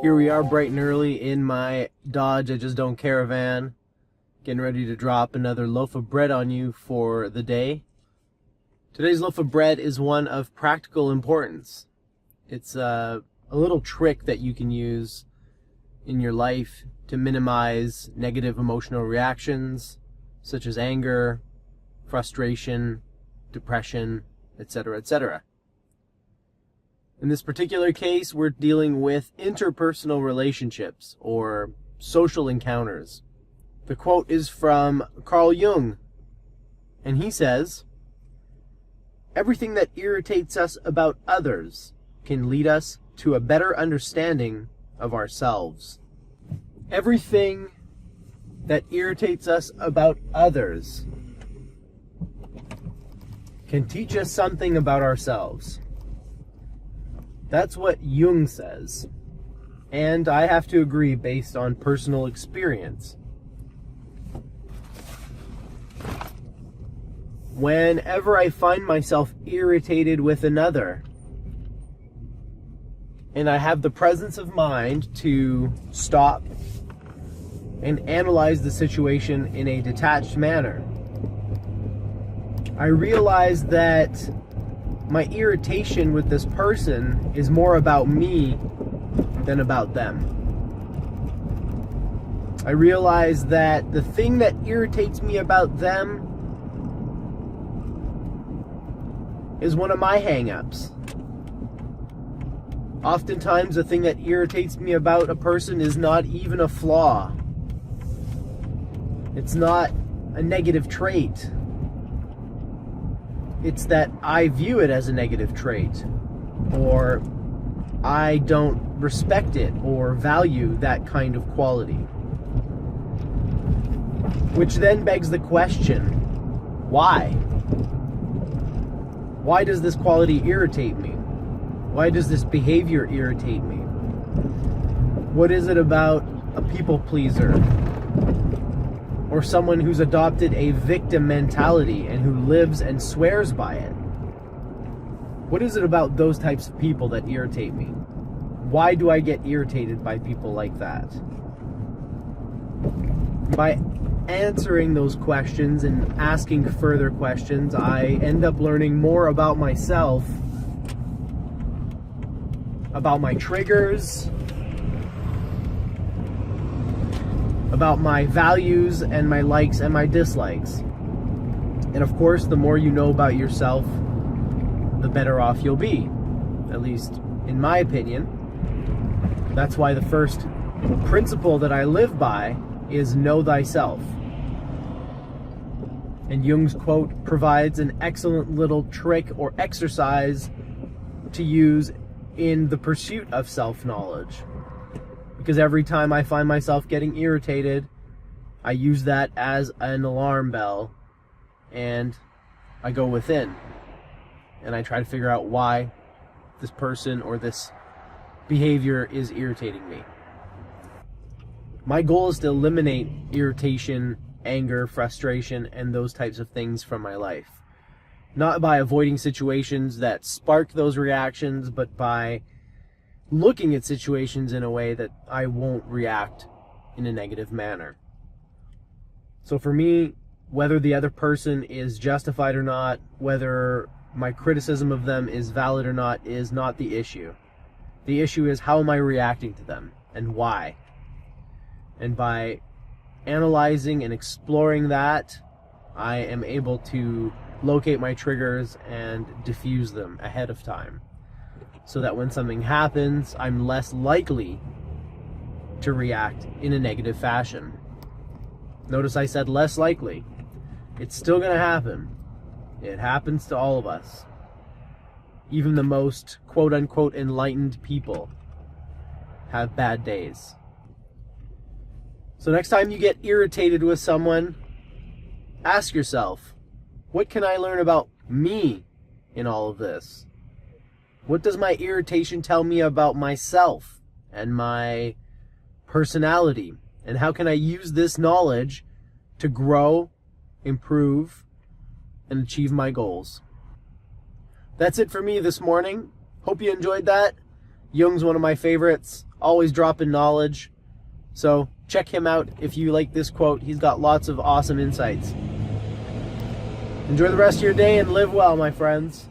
Here we are bright and early in my Dodge I Just Don't Caravan, getting ready to drop another loaf of bread on you for the day. Today's loaf of bread is one of practical importance. It's a little trick that you can use in your life to minimize negative emotional reactions such as anger, frustration, depression, etc., etc. In this particular case, we're dealing with interpersonal relationships or social encounters. The quote is from Carl Jung, and he says, "Everything that irritates us about others can lead us to a better understanding of ourselves." Everything that irritates us about others can teach us something about ourselves. That's what Jung says, and I have to agree based on personal experience. Whenever I find myself irritated with another, and I have the presence of mind to stop and analyze the situation in a detached manner, I realize that my irritation with this person is more about me than about them. I realize that the thing that irritates me about them is one of my hang-ups. Oftentimes, the thing that irritates me about a person is not even a flaw. It's not a negative trait. It's that I view it as a negative trait, or I don't respect it or value that kind of quality. Which then begs the question, why? Why does this quality irritate me? Why does this behavior irritate me? What is it about a people pleaser? Or someone who's adopted a victim mentality and who lives and swears by it? What is it about those types of people that irritate me? Why do I get irritated by people like that? By answering those questions and asking further questions, I end up learning more about myself, about my triggers, about my values and my likes and my dislikes. And of course, the more you know about yourself, the better off you'll be. At least in my opinion. That's why the first principle that I live by is know thyself. And Jung's quote provides an excellent little trick or exercise to use in the pursuit of self-knowledge. Because every time I find myself getting irritated, I use that as an alarm bell, and I go within and I try to figure out why this person or this behavior is irritating me. My goal is to eliminate irritation, anger, frustration, and those types of things from my life. Not by avoiding situations that spark those reactions, but by looking at situations in a way that I won't react in a negative manner. So for me, whether the other person is justified or not, whether my criticism of them is valid or not, is not the issue. The issue is, how am I reacting to them and why? And by analyzing and exploring that, I am able to locate my triggers and diffuse them ahead of time, so that when something happens, I'm less likely to react in a negative fashion. Notice I said less likely. It's still going to happen. It happens to all of us. Even the most quote-unquote enlightened people have bad days. So next time you get irritated with someone, ask yourself, what can I learn about me in all of this? What does my irritation tell me about myself and my personality? And how can I use this knowledge to grow, improve, and achieve my goals? That's it for me this morning. Hope you enjoyed that. Jung's one of my favorites, always dropping knowledge. So check him out if you like this quote. He's got lots of awesome insights. Enjoy the rest of your day and live well, my friends.